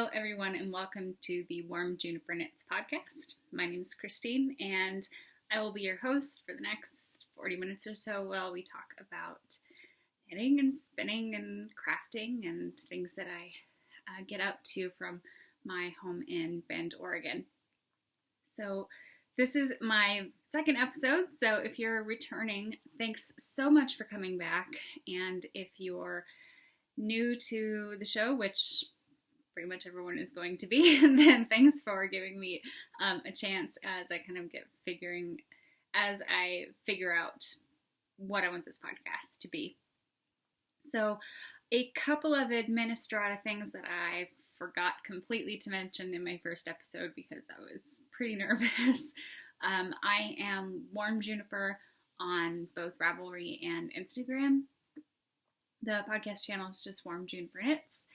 Hello everyone and welcome to the WarmJuniper Knits podcast. My name is Christine and I will be your host for the next 40 minutes or so while we talk about knitting and spinning and crafting and things that I get up to from my home in Bend, Oregon. So this is my second episode, so if you're returning, thanks so much for coming back. And if you're new to the show, which pretty much everyone is going to be, and then thanks for giving me a chance as I kind of as I figure out what I want this podcast to be. So a couple of administrative things that I forgot completely to mention in my first episode because I was pretty nervous. I am WarmJuniper on both Ravelry and Instagram. The podcast channel is just WarmJuniper Knits.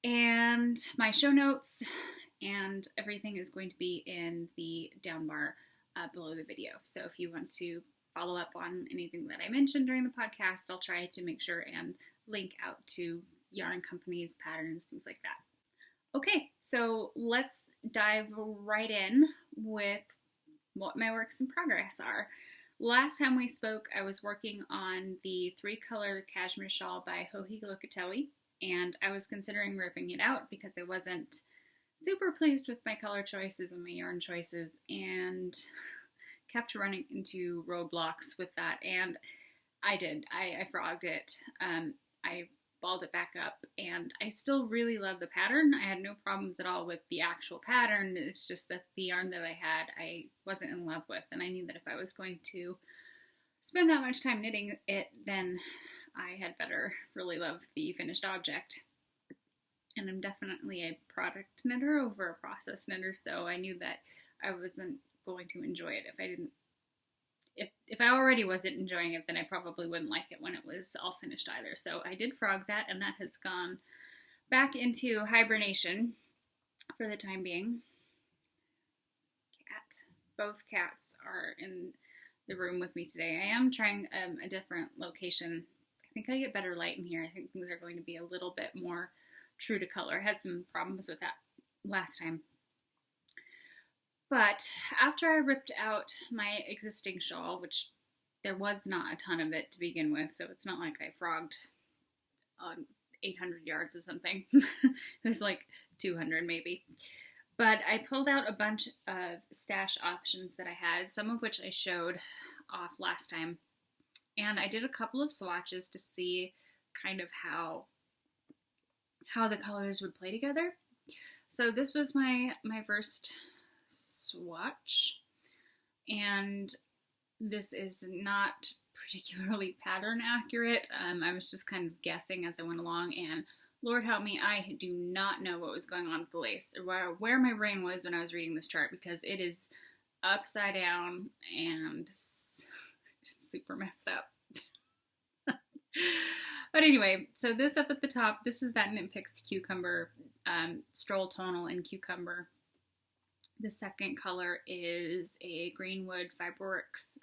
And my show notes and everything is going to be in the down bar below the video. So if you want to follow up on anything that I mentioned during the podcast, I'll try to make sure and link out to yarn companies, patterns, things like that. Okay, so let's dive right in with what my works in progress are. Last time we spoke, I was working on the 3-color cashmere shawl by Joji Locatelli. And I was considering ripping it out because I wasn't super pleased with my color choices and my yarn choices and kept running into roadblocks with that. And I did. I frogged it. I balled it back up and I still really love the pattern. I had no problems at all with the actual pattern. It's just that the yarn that I had, I wasn't in love with. And I knew that if I was going to spend that much time knitting it, then I had better really love the finished object. And I'm definitely a product knitter over a process knitter, so I knew that I wasn't going to enjoy it if I didn't. If I already wasn't enjoying it, then I probably wouldn't like it when it was all finished either. So I did frog that, and that has gone back into hibernation for the time being. Both cats are in the room with me today. I am trying a different location. I think I get better light in here. I think things are going to be a little bit more true to color. I had some problems with that last time. But after I ripped out my existing shawl, which there was not a ton of it to begin with, so it's not like I frogged 800 yards or something. It was like 200 maybe. But I pulled out a bunch of stash options that I had, some of which I showed off last time. And I did a couple of swatches to see kind of how the colors would play together. So this was my first swatch, and this is not particularly pattern accurate. I was just kind of guessing as I went along, and Lord help me, I do not know what was going on with the lace or where my brain was when I was reading this chart, because it is upside down and super messed up. But anyway, so this up at the top, this is that Knit Picks Cucumber, Stroll Tonal in Cucumber. The second color is a Greenwood Fiberworks.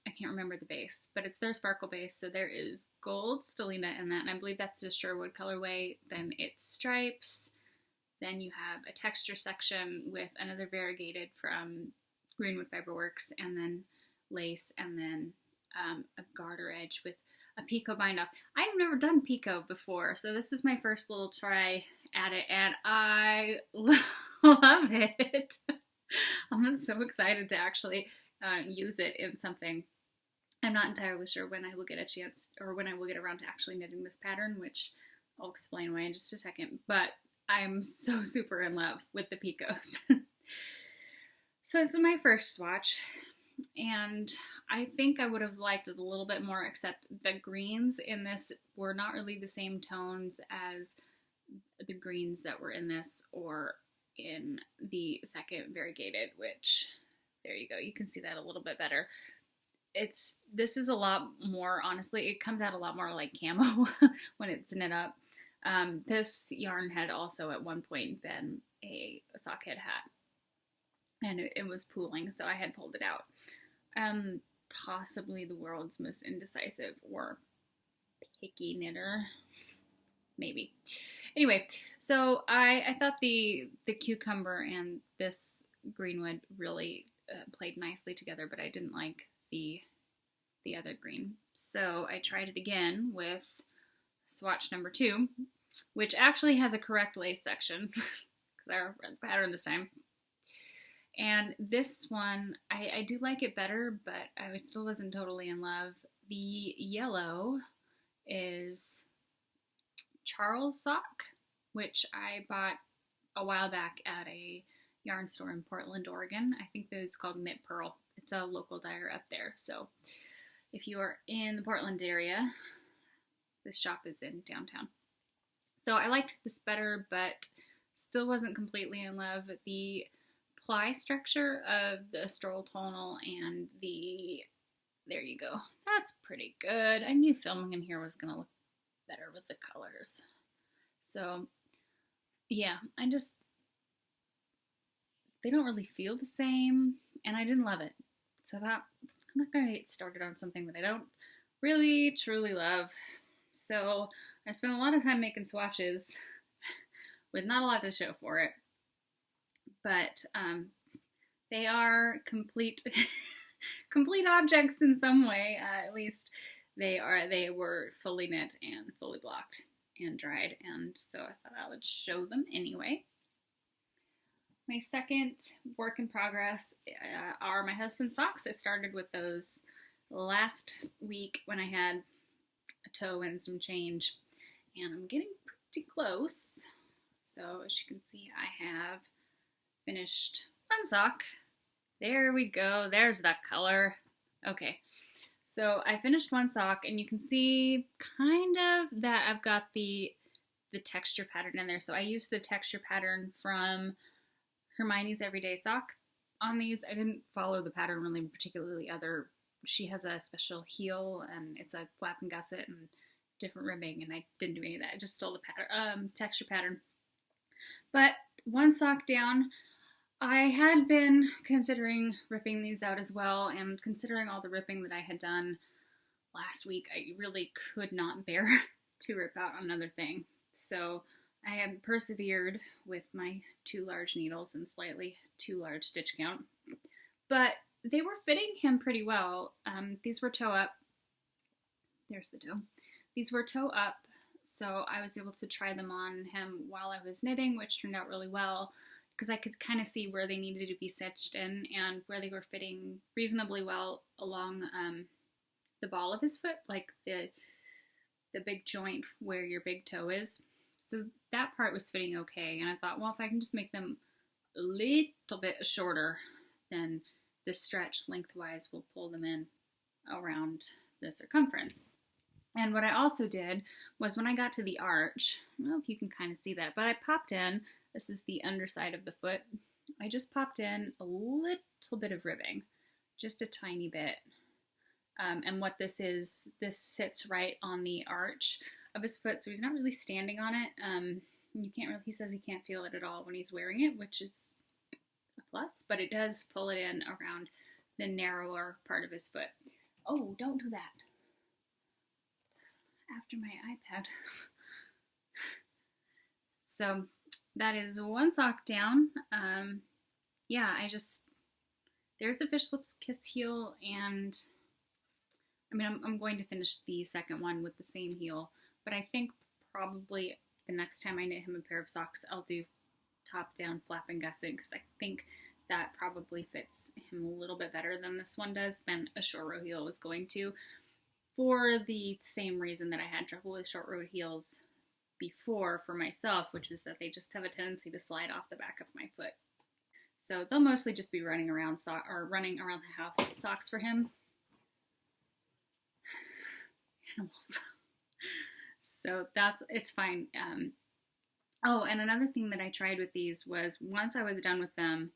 I can't remember the base, but it's their sparkle base. So there is gold stellina in that, and I believe that's a Sherwood colorway. Then it's stripes. Then you have a texture section with another variegated from Greenwood Fiberworks, and then lace, and then a garter edge with a picot bind off. I've never done picot before, so this was my first little try at it, and I love it. I'm so excited to actually use it in something. I'm not entirely sure when I will get a chance, or when I will get around to actually knitting this pattern, which I'll explain why in just a second, but I'm so super in love with the picots. So this was my first swatch, and I think I would have liked it a little bit more, except the greens in this were not really the same tones as the greens that were in this or in the second variegated, which, there you go, you can see that a little bit better. This is a lot more, honestly, it comes out a lot more like camo when it's knit up. This yarn had also at one point been a sockhead hat, and it was pooling, so I had pulled it out. Possibly the world's most indecisive or picky knitter. maybe. Anyway, so I thought the cucumber and this greenwood really played nicely together, but I didn't like the other green. So I tried it again with swatch number 2, which actually has a correct lace section because I read the pattern this time. And this one, I do like it better, but I still wasn't totally in love. The yellow is Charles sock, which I bought a while back at a yarn store in Portland, Oregon. I think it's called Knit Pearl. It's a local dyer up there. So if you are in the Portland area, this shop is in downtown. So I liked this better, but still wasn't completely in love. The ply structure of the stroll tonal and there you go. That's pretty good. I knew filming in here was going to look better with the colors. So yeah, they don't really feel the same, and I didn't love it. So I thought, I'm not going to get started on something that I don't really truly love. So I spent a lot of time making swatches with not a lot to show for it. But they are complete objects in some way. At least they were fully knit and fully blocked and dried, and so I thought I would show them anyway. My second work in progress are my husband's socks. I started with those last week when I had a toe and some change, and I'm getting pretty close. So as you can see, I have finished one sock. There we go. There's that color. Okay. So I finished one sock, and you can see kind of that I've got the texture pattern in there. So I used the texture pattern from Hermione's Everyday Sock on these. I didn't follow the pattern really particularly she has a special heel, and it's a flap and gusset and different ribbing, and I didn't do any of that. I just stole the pattern, texture pattern. But one sock down, I had been considering ripping these out as well, and considering all the ripping that I had done last week, I really could not bear to rip out another thing. So I had persevered with my 2 large needles and slightly too large stitch count, but they were fitting him pretty well. These were toe up. There's the toe. These were toe up, so I was able to try them on him while I was knitting, which turned out really well because I could kind of see where they needed to be stitched in and where they were fitting reasonably well along the ball of his foot, like the big joint where your big toe is. So that part was fitting okay, and I thought, well, if I can just make them a little bit shorter, then the stretch lengthwise will pull them in around the circumference. And what I also did was when I got to the arch, I don't know if you can kind of see that, but I popped in, this is the underside of the foot, I just popped in a little bit of ribbing, just a tiny bit. And what this is, this sits right on the arch of his foot, so he's not really standing on it. You can't really, he says he can't feel it at all when he's wearing it, which is a plus, but it does pull it in around the narrower part of his foot. Oh, don't do that. After my iPad. So that is one sock down. Yeah, there's the fish lips kiss heel, and I mean, I'm going to finish the second one with the same heel, but I think probably the next time I knit him a pair of socks, I'll do top down flap and gusset, because I think that probably fits him a little bit better than this one does, than a short row heel was going to, for the same reason that I had trouble with short row heels before for myself, which is that they just have a tendency to slide off the back of my foot. So they'll mostly just be running around running around the house socks for him. Animals. So it's fine. Oh, and another thing that I tried with these was once I was done with them,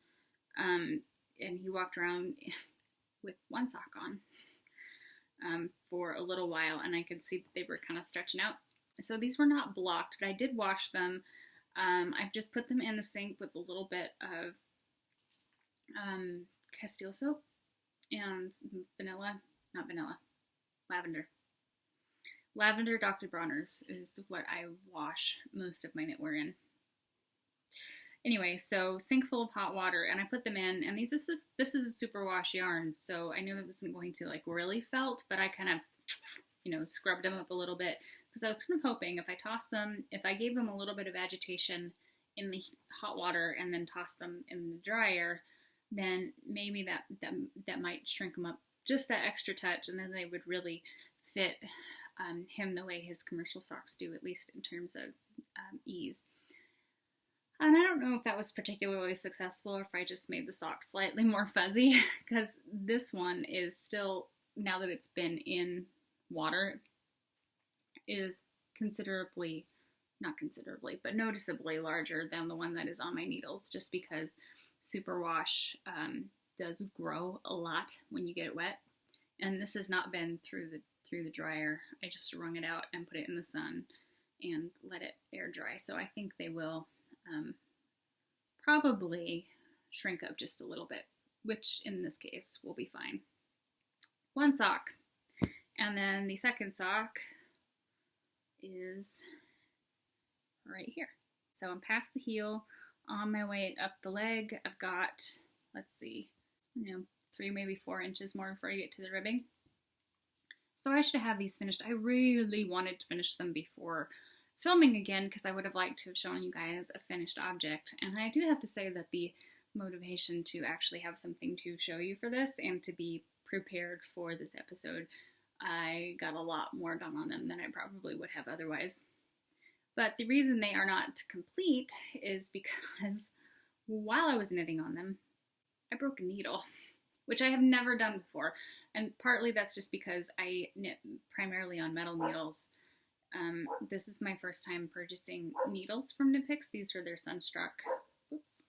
and he walked around with one sock on for a little while, and I could see that they were kind of stretching out. So these were not blocked, but I did wash them. I've just put them in the sink with a little bit of Castile soap and lavender. Lavender Dr. Bronner's is what I wash most of my knitwear in. Anyway, so sink full of hot water, and I put them in, and this is a superwash yarn, so I knew it wasn't going to like really felt, but I kind of, scrubbed them up a little bit, because I was kind of hoping if I gave them a little bit of agitation in the hot water and then tossed them in the dryer, then maybe that might shrink them up just that extra touch, and then they would really fit him the way his commercial socks do, at least in terms of ease. And I don't know if that was particularly successful or if I just made the socks slightly more fuzzy, because this one is still, now that it's been in water, is not considerably, but noticeably larger than the one that is on my needles, just because superwash does grow a lot when you get it wet. And this has not been through the dryer. I just wrung it out and put it in the sun and let it air dry. So I think they will probably shrink up just a little bit, which in this case will be fine. One sock. And then the second sock is right here. So I'm past the heel, on my way up the leg. I've got, let's see, 3, maybe 4 inches more before I get to the ribbing. So I should have these finished. I really wanted to finish them before filming again, because I would have liked to have shown you guys a finished object. And I do have to say that the motivation to actually have something to show you for this and to be prepared for this episode, I got a lot more done on them than I probably would have otherwise. But the reason they are not complete is because while I was knitting on them, I broke a needle, which I have never done before. And partly that's just because I knit primarily on metal needles. This is my first time purchasing needles from Knit Picks. These are their Sunstruck. Oops.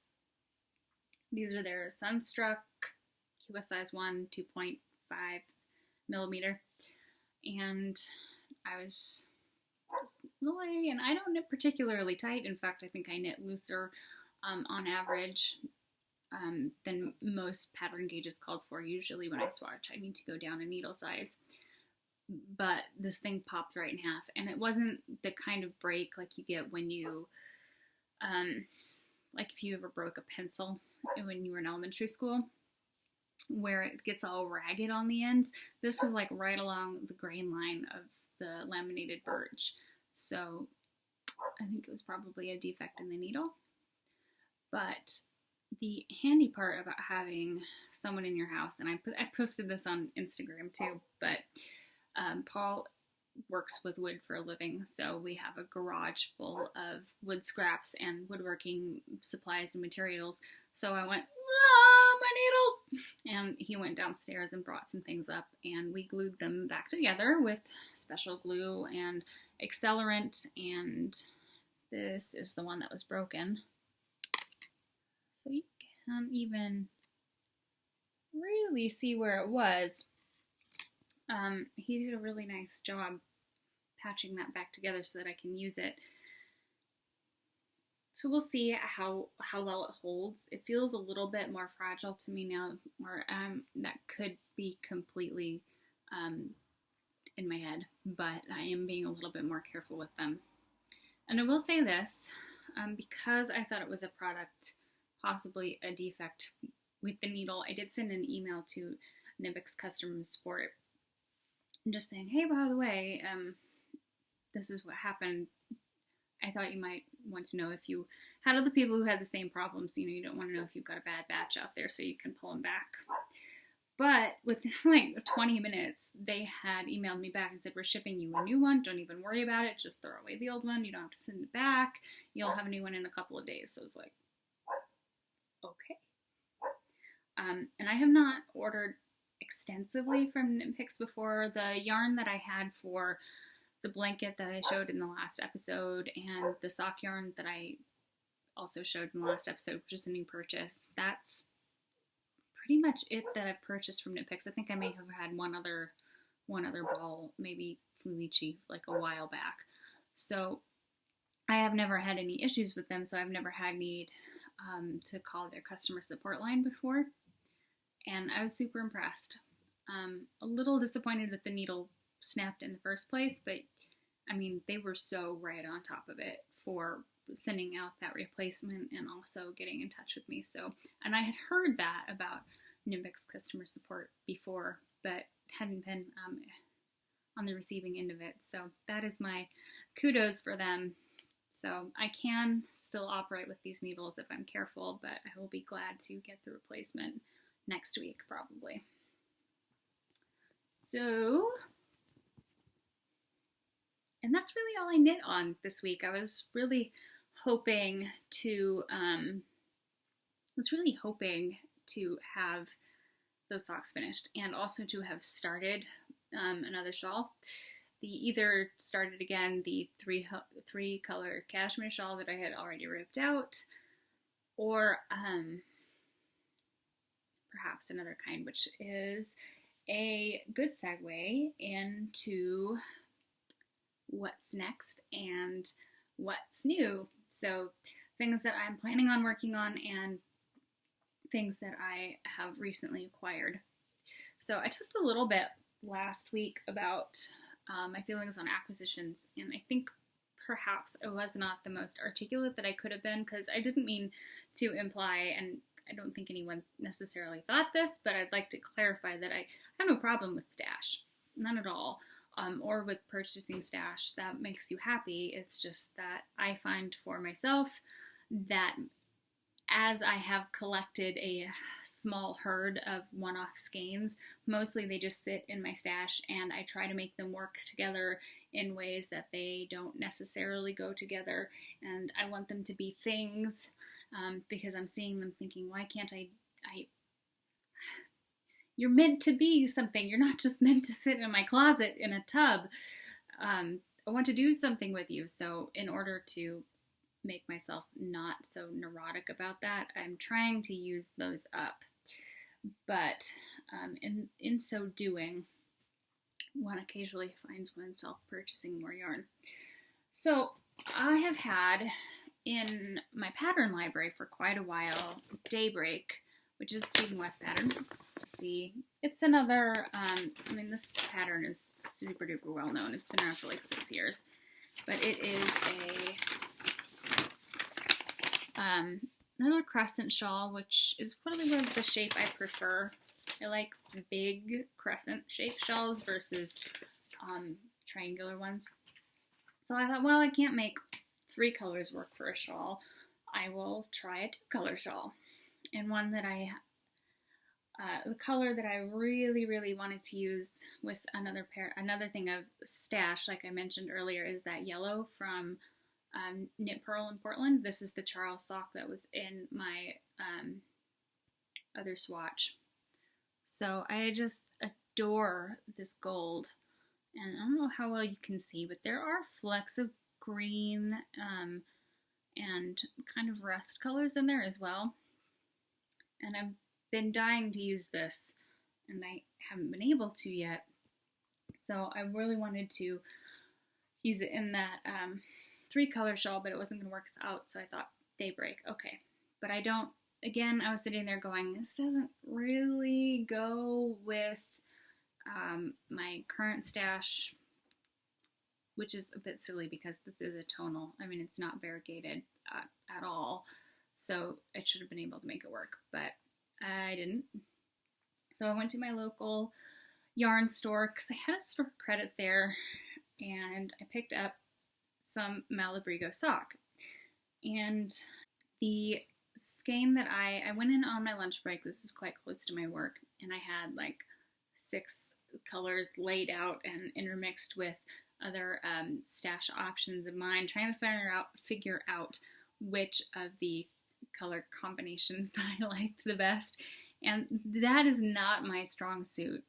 These are their Sunstruck US size 1, 2.5 millimeter. And I was just annoyed, and I don't knit particularly tight. In fact, I think I knit looser on average than most pattern gauges called for. Usually when I swatch, I need to go down a needle size. But this thing popped right in half, and it wasn't the kind of break like you get when you, like if you ever broke a pencil when you were in elementary school, where it gets all ragged on the ends. This was like right along the grain line of the laminated birch. So I think it was probably a defect in the needle. But the handy part about having someone in your house, and I posted this on Instagram too, but Paul works with wood for a living, so we have a garage full of wood scraps and woodworking supplies and materials. So I went, my needles! And he went downstairs and brought some things up, and we glued them back together with special glue and accelerant, and this is the one that was broken. So you can't even really see where it was. He did a really nice job patching that back together so that I can use it. So we'll see how well it holds. It feels a little bit more fragile to me now, or that could be completely in my head, but I am being a little bit more careful with them. And I will say this, because I thought it was a product, possibly a defect with the needle, I did send an email to Knit Picks customer support, just saying, hey, by the way, this is what happened. I thought you might want to know if you had other people who had the same problems. You don't want to know if you've got a bad batch out there so you can pull them back. But within like 20 minutes, they had emailed me back and said, we're shipping you a new one. Don't even worry about it. Just throw away the old one. You don't have to send it back. You'll have a new one in a couple of days. So it's like, okay. And I have not ordered extensively from Knit Picks before. The yarn that I had for the blanket that I showed in the last episode and the sock yarn that I also showed in the last episode, which is a new purchase, that's pretty much it that I've purchased from Knit Picks. I think I may have had one other ball, maybe Fulici, like a while back. So I have never had any issues with them, so I've never had need to call their customer support line before. And I was super impressed. A little disappointed that the needle snapped in the first place, but I mean, they were so right on top of it for sending out that replacement and also getting in touch with me. So, and I had heard that about Nimbix customer support before, but hadn't been on the receiving end of it. So that is my kudos for them. So I can still operate with these needles if I'm careful, but I will be glad to get the replacement next week probably. So, and that's really all I knit on this week. I was really hoping to have those socks finished and also to have started another shawl. Either started again the three color cashmere shawl that I had already ripped out, or perhaps another kind, which is a good segue into what's next and what's new. So things that I'm planning on working on and things that I have recently acquired. So I talked a little bit last week about my feelings on acquisitions, and I think perhaps I was not the most articulate that I could have been, because I didn't mean to imply, and I don't think anyone necessarily thought this, but I'd like to clarify that I have no problem with stash, none at all, or with purchasing stash that makes you happy. It's just that I find for myself that as I have collected a small herd of one-off skeins, mostly they just sit in my stash, and I try to make them work together in ways that they don't necessarily go together, and I want them to be things, because I'm seeing them thinking, why can't I you're meant to be something. You're not just meant to sit in my closet in a tub. I want to do something with you, so in order to make myself not so neurotic about that, I'm trying to use those up. But in so doing, one occasionally finds oneself purchasing more yarn. So I have had in my pattern library for quite a while Daybreak, which is a Stephen West pattern. See, it's another, this pattern is super duper well known. It's been around for like 6 years, but it is another crescent shawl, which is probably the shape I prefer. I like big crescent shaped shawls versus triangular ones. So I thought, well, I can't make 3 colors work for a shawl. I will try a 2-color shawl. And one that the color that I really, really wanted to use was another thing of stash, like I mentioned earlier, is that yellow from Knit Pearl in Portland. This is the Charles sock that was in my other swatch. So I just adore this gold. And I don't know how well you can see, but there are flecks of green and kind of rust colors in there as well. And I've been dying to use this, and I haven't been able to yet. So I really wanted to use it in that 3-color shawl, but it wasn't going to work out, so I thought Daybreak, okay. But I was sitting there going, this doesn't really go with my current stash, which is a bit silly because this is a tonal. I mean, it's not variegated at all, so I should have been able to make it work, but I didn't. So I went to my local yarn store because I had a store credit there, and I picked up some Malabrigo sock. And the skein that I went in on my lunch break, this is quite close to my work, and I had like 6 colors laid out and intermixed with other stash options of mine, trying to figure out which of the color combinations that I liked the best. And that is not my strong suit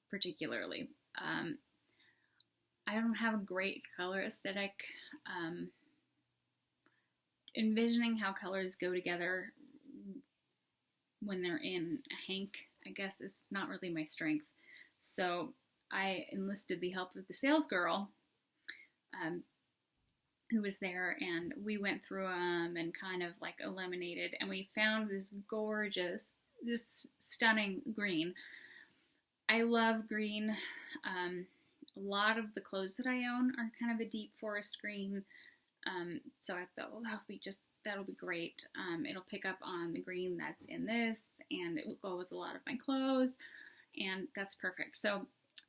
particularly. I don't have a great color aesthetic. Envisioning how colors go together when they're in a hank, I guess, is not really my strength. So I enlisted the help of the sales girl who was there, and we went through them and kind of like eliminated, and we found this gorgeous, this stunning green. I love green. a lot of the clothes that I own are kind of a deep forest green. So I thought, well, that'll be great. It'll pick up on the green that's in this, and it will go with a lot of my clothes, and that's perfect. So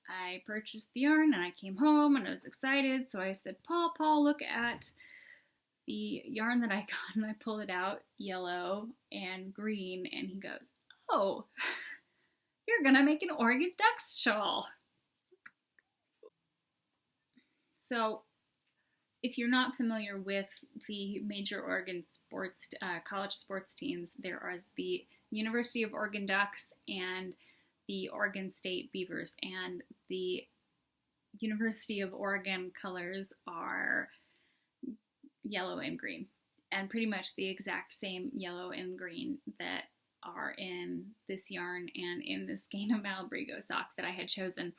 I purchased the yarn, and I came home, and I was excited. So I said, Paul, look at the yarn that I got, and I pull it out, yellow and green, and he goes, oh, you're gonna make an Oregon Ducks shawl. So if you're not familiar with the major Oregon sports, college sports teams, there is the University of Oregon Ducks and the Oregon State Beavers, and the University of Oregon colors are yellow and green, and pretty much the exact same yellow and green that are in this yarn and in this Gaina Malabrigo sock that I had chosen.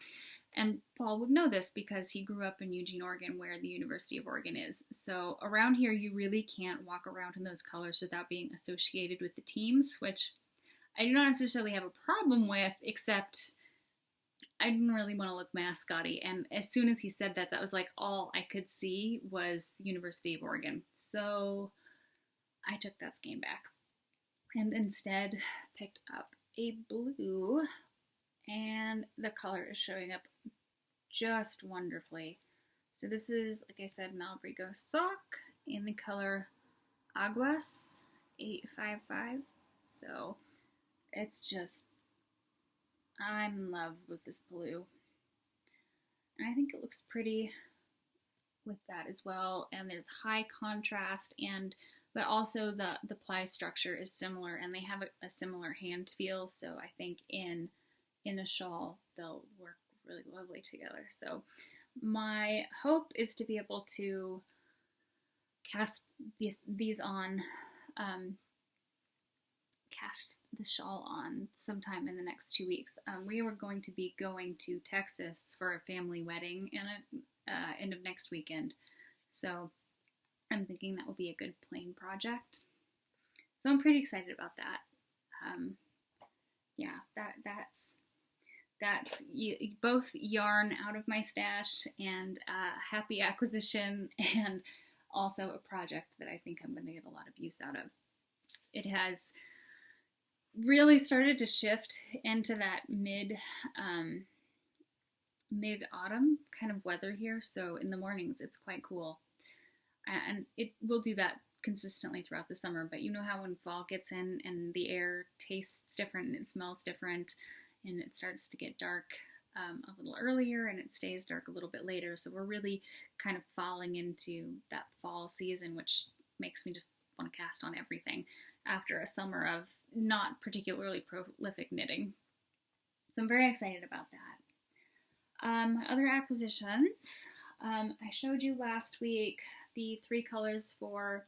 And Paul would know this because he grew up in Eugene, Oregon, where the University of Oregon is. So around here, you really can't walk around in those colors without being associated with the teams, which I do not necessarily have a problem with, except I didn't really want to look mascotty. And as soon as he said that, that was like all I could see was University of Oregon. So I took that skein back and instead picked up a blue, and the color is showing up just wonderfully. So this is, like I said, Malabrigo sock in the color Aguas 855. So it's just, I'm in love with this blue. And I think it looks pretty with that as well. And there's high contrast, but also the ply structure is similar, and they have a similar hand feel. So I think in a shawl, they'll work really lovely together. So my hope is to be able to cast these on, cast the shawl on sometime in the next 2 weeks. We were going to be going to Texas for a family wedding and end of next weekend. So I'm thinking that will be a good plain project. So I'm pretty excited about that. That's both yarn out of my stash and happy acquisition, and also a project that I think I'm going to get a lot of use out of. It has really started to shift into that mid-autumn kind of weather here. So in the mornings, it's quite cool. And it will do that consistently throughout the summer. But you know how when fall gets in and the air tastes different and it smells different, and it starts to get dark a little earlier and it stays dark a little bit later. So we're really kind of falling into that fall season, which makes me just want to cast on everything after a summer of not particularly prolific knitting. So I'm very excited about that. Other acquisitions. I showed you last week the 3 colors for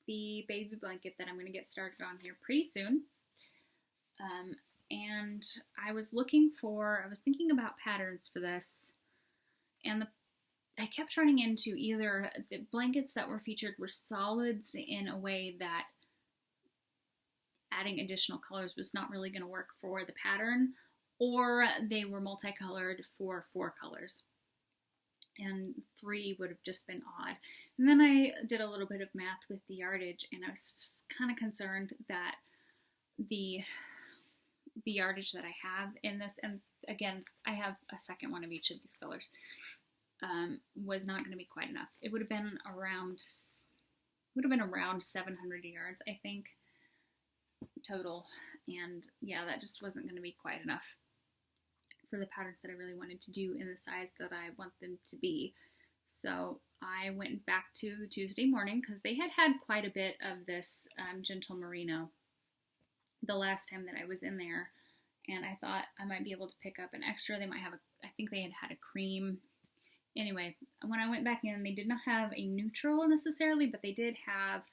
the baby blanket that I'm going to get started on here pretty soon. And I was thinking about patterns for this, and I kept running into either the blankets that were featured were solids in a way that adding additional colors was not really going to work for the pattern, or they were multicolored for 4 colors. And 3 would have just been odd. And then I did a little bit of math with the yardage, and I was kind of concerned that the yardage that I have in this, and again, I have a second one of each of these colors, was not going to be quite enough. It would have been around 700 yards, I think, total. And yeah, that just wasn't going to be quite enough for the patterns that I really wanted to do in the size that I want them to be. So I went back to Tuesday morning because they had quite a bit of this gentle merino the last time that I was in there, and I thought I might be able to pick up an extra. They might have I think they had a cream. Anyway, when I went back in, they did not have a neutral necessarily, but they did have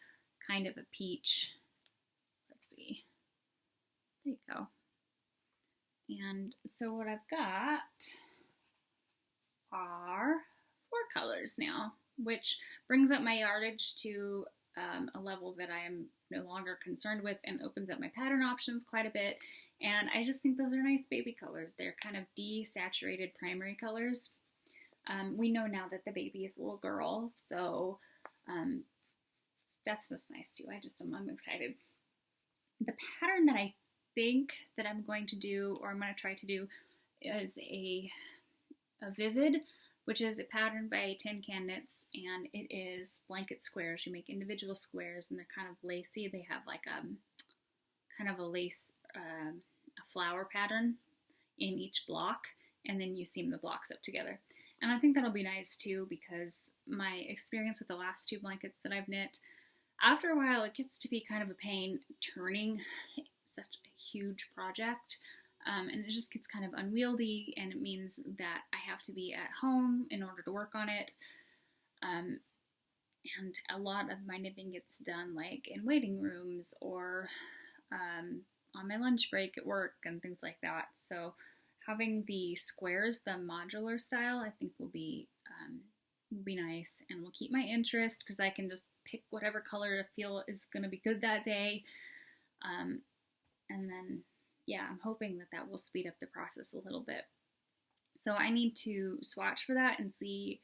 kind of a peach. Let's see. There you go. And so what I've got are 4 colors now, which brings up my yardage to a level that I am no longer concerned with and opens up my pattern options quite a bit. And I just think those are nice baby colors. They're kind of desaturated primary colors. We know now that the baby is a little girl, so that's just nice too. I'm excited. The pattern that I think that I'm going to do, or I'm going to try to do, is a Vivid, which is a pattern by Tin Can Knits, and it is blanket squares. You make individual squares, and they're kind of lacy. They have like kind of a lace, a flower pattern in each block, and then you seam the blocks up together. And I think that'll be nice too, because my experience with the last 2 blankets that I've knit, after a while it gets to be kind of a pain turning such a huge project, and it just gets kind of unwieldy, and it means that I have to be at home in order to work on it, and a lot of my knitting gets done like in waiting rooms or on my lunch break at work and things like that. So having the squares, the modular style, I think will be nice, and will keep my interest, because I can just pick whatever color I feel is going to be good that day. And then, yeah, I'm hoping that that will speed up the process a little bit. So I need to swatch for that and see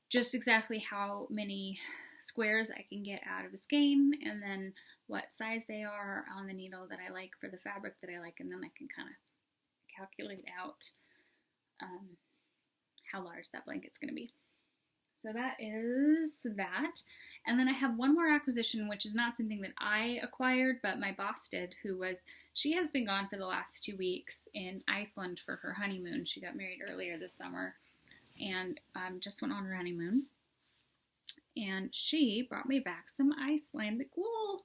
just exactly how many squares I can get out of a skein, and then what size they are on the needle that I like for the fabric that I like, and then I can kind of calculate out how large that blanket's going to be. So that is that. And then I have one more acquisition, which is not something that I acquired, but my boss did, she has been gone for the last 2 weeks in Iceland for her honeymoon. She got married earlier this summer and just went on her honeymoon. And she brought me back some Icelandic wool,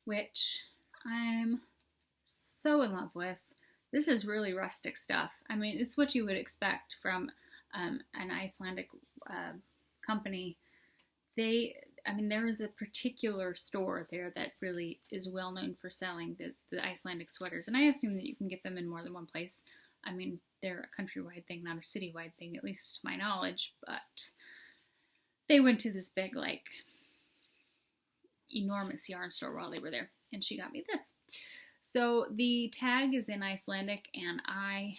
which I'm so in love with. This is really rustic stuff. I mean, it's what you would expect from an Icelandic company. There is a particular store there that really is well known for selling the Icelandic sweaters, and I assume that you can get them in more than one place. I mean, they're a countrywide thing, not a citywide thing, at least to my knowledge, but they went to this big, like, enormous yarn store while they were there, and she got me this. So the tag is in Icelandic, and I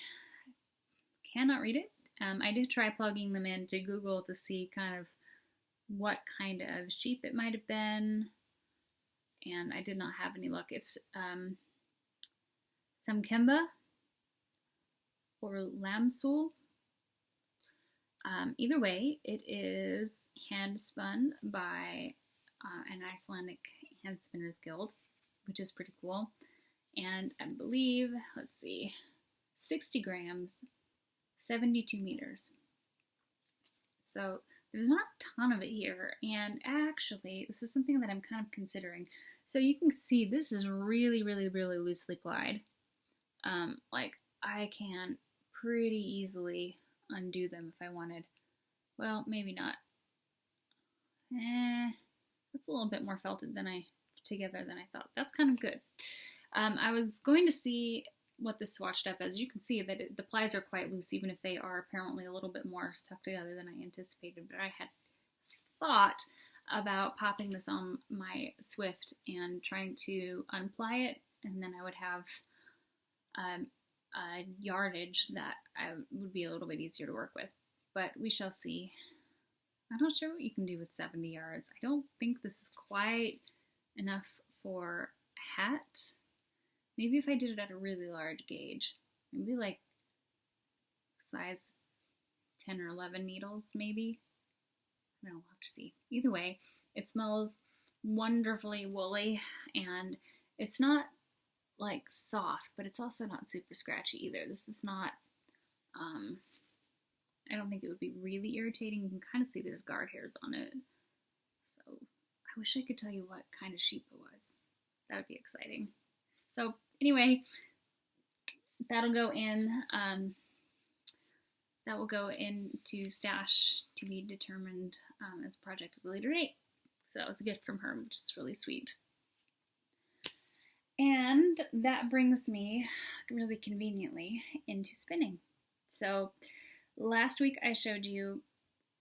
cannot read it. I did try plugging them into Google to see kind of what kind of sheep it might have been, and I did not have any luck. It's Samkemba or Lamsul. Either way, it is handspun by an Icelandic Handspinners Guild, which is pretty cool. And I believe, 60 grams, 72 meters. So there's not a ton of it here, and actually this is something that I'm kind of considering. So you can see this is really, really, really loosely plied. Like, I can pretty easily undo them if I wanted. Well, maybe not. It's a little bit more felted together than I thought. That's kind of good. I was going to see what this swatched up as. You can see that the plies are quite loose, even if they are apparently a little bit more stuck together than I anticipated. But I had thought about popping this on my Swift and trying to unply it, and then I would have a yardage that would be a little bit easier to work with. But we shall see. I'm not sure what you can do with 70 yards. I don't think this is quite enough for a hat. Maybe if I did it at a really large gauge, maybe like size 10 or 11 needles, maybe. I don't know, we'll have to see. Either way, it smells wonderfully woolly, and it's not like soft, but it's also not super scratchy either. This is not, I don't think it would be really irritating. You can kind of see there's guard hairs on it. So I wish I could tell you what kind of sheep it was. That would be exciting. So anyway, that'll go in, that will go into stash to be determined as a project with a later date. So that was a gift from her, which is really sweet. And that brings me really conveniently into spinning. So last week I showed you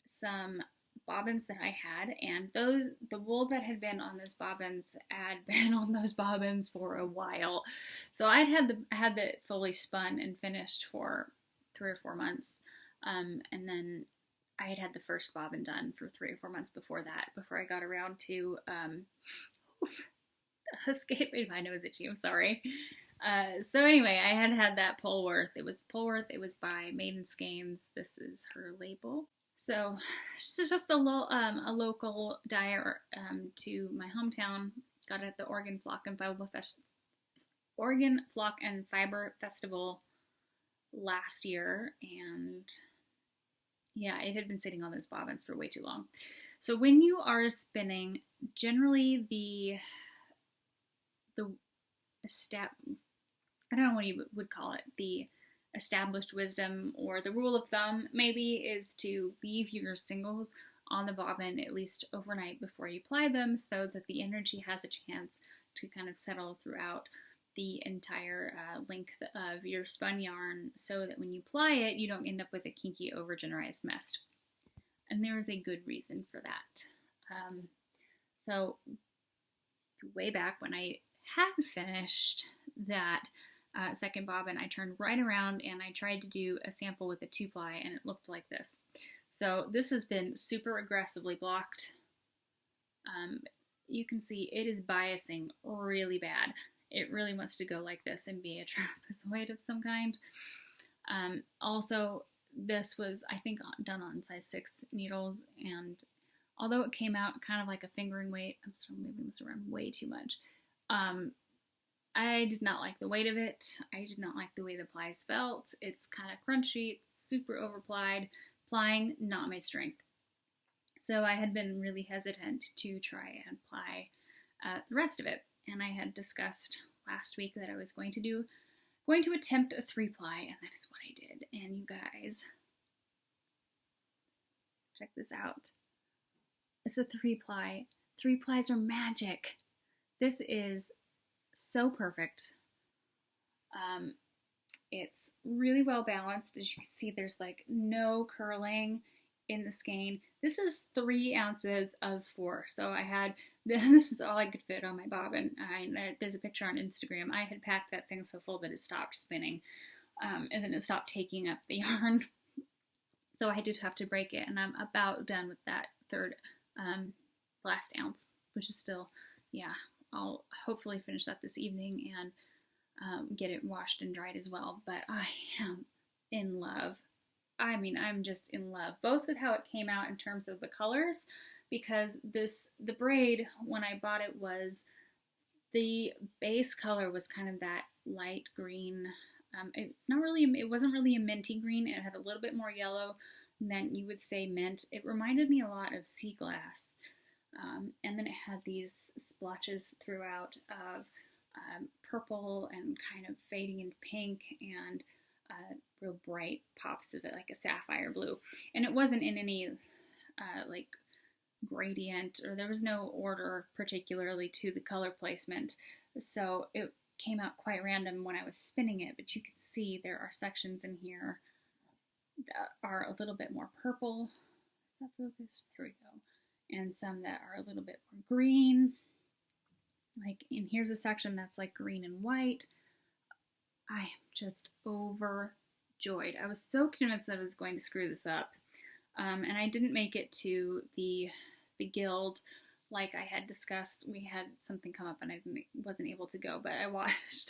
some bobbins that I had, and the wool that had been on those bobbins had been on those bobbins for a while. So I had it fully spun and finished for 3 or 4 months, and then I had had the first bobbin done for 3 or 4 months before that, before I got around to escaping my nose itchy. I'm sorry. So anyway, I had had that Polworth. It was Polworth. It was by Maiden Skeins. This is her label. So this is just a local dye to my hometown. Got it at the Oregon Flock and Fiber Festival last year, and yeah, it had been sitting on those bobbins for way too long. So when you are spinning, generally I don't know what you would call it, the established wisdom or the rule of thumb maybe is to leave your singles on the bobbin at least overnight before you apply them, so that the energy has a chance to kind of settle throughout the entire length of your spun yarn, so that when you apply it, you don't end up with a kinky, over-generalized mess. And there is a good reason for that. So way back when I had finished that second bobbin, I turned right around and I tried to do a sample with a 2-ply, and it looked like this. So this has been super aggressively blocked. You can see it is biasing really bad. It really wants to go like this and be a trapezoid of some kind. Also, this was, I think, done on size 6 needles, and although it came out kind of like a fingering weight, I'm still moving this around way too much. I did not like the weight of it. I did not like the way the plies felt. It's kind of crunchy, it's super overplied. Plying, not my strength. So I had been really hesitant to try and apply the rest of it. And I had discussed last week that I was going to attempt a 3-ply, and that is what I did. And you guys, check this out. It's a 3-ply. 3-plies are magic. This is so perfect. It's really well balanced. As you can see, there's like no curling in the skein. This is 3 ounces of 4. So I had, this is all I could fit on my bobbin. There's a picture on Instagram. I had packed that thing so full that it stopped spinning. And then it stopped taking up the yarn. So I did have to break it, and I'm about done with that third last ounce, which is still, yeah, I'll hopefully finish that this evening and get it washed and dried as well. But I am in love. I mean, I'm just in love, both with how it came out in terms of the colors, because the braid, when I bought it, was the base color was kind of that light green. It wasn't really a minty green. It had a little bit more yellow than you would say mint. It reminded me a lot of sea glass. And then it had these splotches throughout of purple and kind of fading into pink and real bright pops of it, like a sapphire blue. And it wasn't in any like gradient, or there was no order particularly to the color placement. So it came out quite random when I was spinning it, but you can see there are sections in here that are a little bit more purple. Is that focused? Here we go. And some that are a little bit more green. And here's a section that's like green and white. I am just overjoyed. I was so convinced that I was going to screw this up. And I didn't make it to the guild like I had discussed. We had something come up and I wasn't able to go, but I watched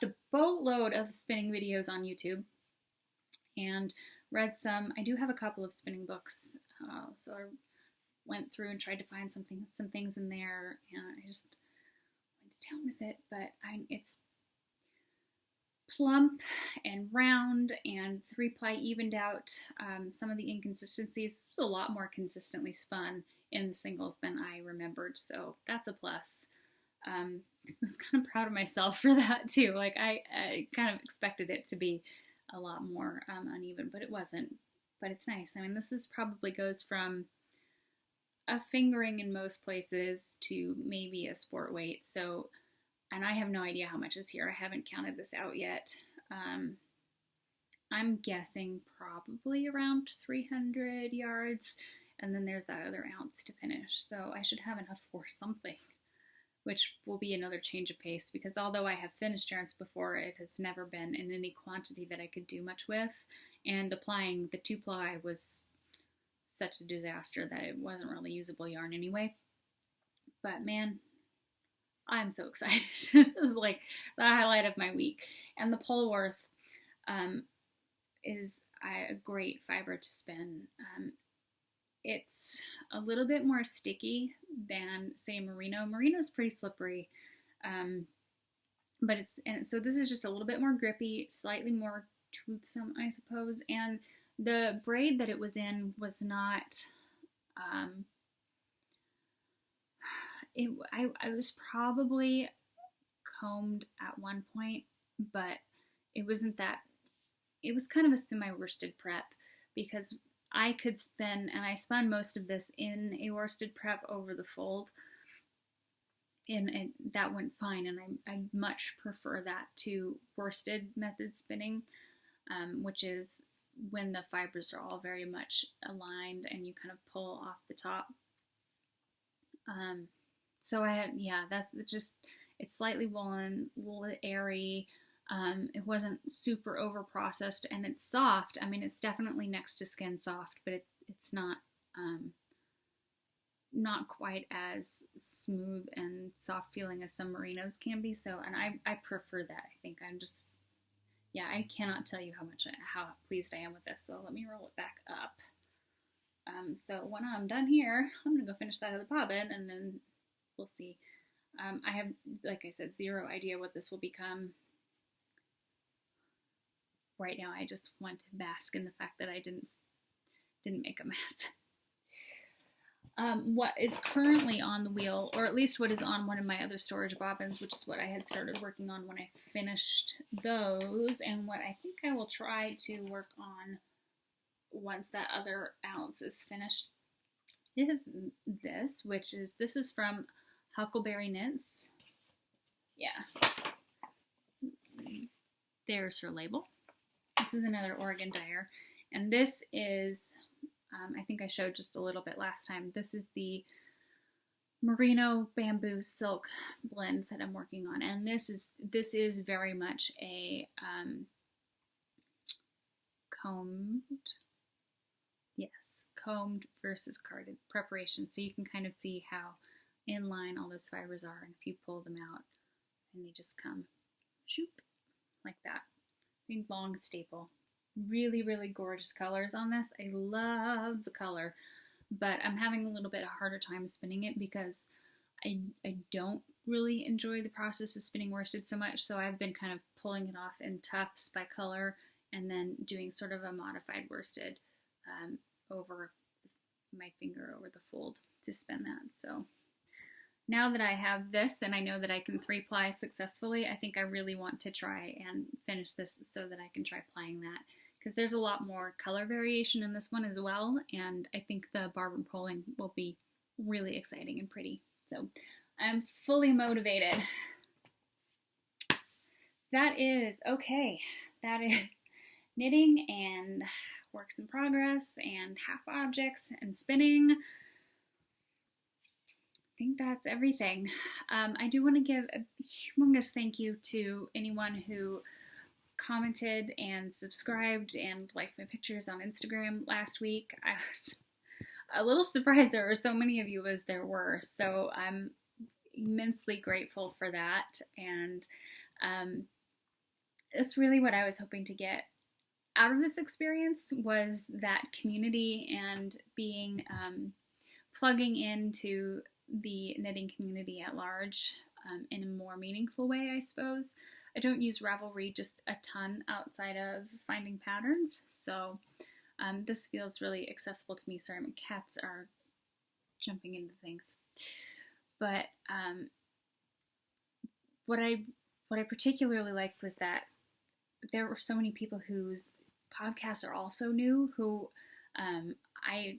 a boatload of spinning videos on YouTube and read some. I do have a couple of spinning books, so I went through and tried to find some things in there, and I just went to town with it. But it's plump and round, and 3-ply evened out some of the inconsistencies. It's a lot more consistently spun in the singles than I remembered, so that's a plus. I was kind of proud of myself for that too. Like I kind of expected it to be a lot more uneven, but it wasn't. But it's nice. I mean, this probably goes from a fingering in most places to maybe a sport weight. So, and I have no idea how much is here. I haven't counted this out yet. I'm guessing probably around 300 yards, and then there's that other ounce to finish. So I should have enough for something, which will be another change of pace, because although I have finished yarns before, it has never been in any quantity that I could do much with, and applying the 2-ply was such a disaster that it wasn't really usable yarn anyway. But man, I'm so excited. This is like the highlight of my week. And the Polworth is a great fiber to spin. It's a little bit more sticky than, say, merino. Merino's pretty slippery, but so this is just a little bit more grippy, slightly more toothsome, I suppose. And the braid that it was in was not. I was probably combed at one point, but it wasn't that. It was kind of a semi-worsted prep because I could spin, and I spun most of this in a worsted prep over the fold, and that went fine, and I much prefer that to worsted method spinning, which is when the fibers are all very much aligned and you kind of pull off the top. So that's just, it's slightly woolen, a little airy. It wasn't super over processed, and it's soft. I mean, it's definitely next to skin soft, but it's not quite as smooth and soft feeling as some merinos can be. So, and I prefer that. I think I cannot tell you how pleased I am with this. So let me roll it back up. So when I'm done here, I'm gonna go finish that other bobbin, and then we'll see. I have, like I said, zero idea what this will become. Right now, I just want to bask in the fact that I didn't make a mess. What is currently on the wheel, or at least what is on one of my other storage bobbins, which is what I had started working on when I finished those, and what I think I will try to work on once that other ounce is finished, is this is from Huckleberry Knits. Yeah. There's her label. This is another Oregon dyer, and this is, I think I showed just a little bit last time, this is the merino bamboo silk blend that I'm working on, and this is very much a combed versus carded preparation, so you can kind of see how in line all those fibers are, and if you pull them out and they just come shoop like that. Big long staple. Really, really gorgeous colors on this. I love the color, but I'm having a little bit harder time spinning it because I don't really enjoy the process of spinning worsted so much, so I've been kind of pulling it off in tufts by color and then doing sort of a modified worsted over my finger over the fold to spin that. So now that I have this and I know that I can 3-ply successfully, I think I really want to try and finish this so that I can try plying that, because there's a lot more color variation in this one as well, and I think the barb and pulling will be really exciting and pretty. So I'm fully motivated. That is knitting and works in progress and half objects and spinning. I think that's everything. I do want to give a humongous thank you to anyone who commented and subscribed and liked my pictures on Instagram last week. I was a little surprised there were so many of you as there were, so I'm immensely grateful for that, and that's really what I was hoping to get out of this experience, was that community and being plugging into the knitting community at large in a more meaningful way, I suppose. I don't use Ravelry just a ton outside of finding patterns, so this feels really accessible to me. Sorry, my cats are jumping into things. But what I particularly liked was that there were so many people whose podcasts are also new, who I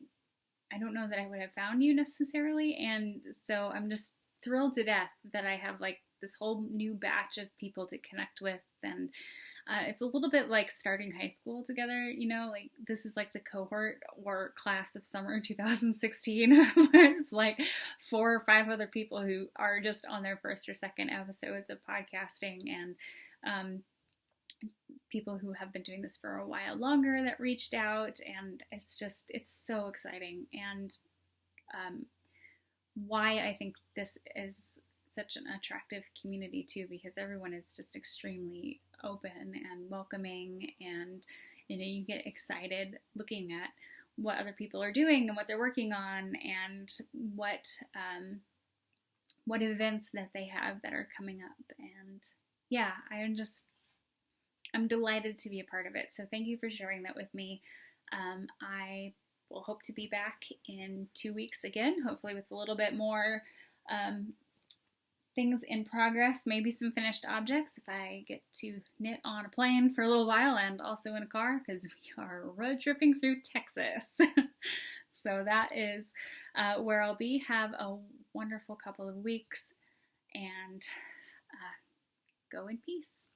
don't know that I would have found you necessarily, and so I'm just thrilled to death that I have like this whole new batch of people to connect with, and it's a little bit like starting high school together, you know, like this is like the cohort or class of summer 2016, where it's like 4 or 5 other people who are just on their first or second episodes of podcasting, and people who have been doing this for a while longer that reached out, and it's so exciting. And why I think this is such an attractive community too, because everyone is just extremely open and welcoming, and you get excited looking at what other people are doing and what they're working on, and what events that they have that are coming up. And yeah, I'm delighted to be a part of it. So thank you for sharing that with me. I will hope to be back in 2 weeks again, hopefully with a little bit more things in progress, maybe some finished objects if I get to knit on a plane for a little while, and also in a car, because we are road tripping through Texas. So that is where I'll be. Have a wonderful couple of weeks, and go in peace.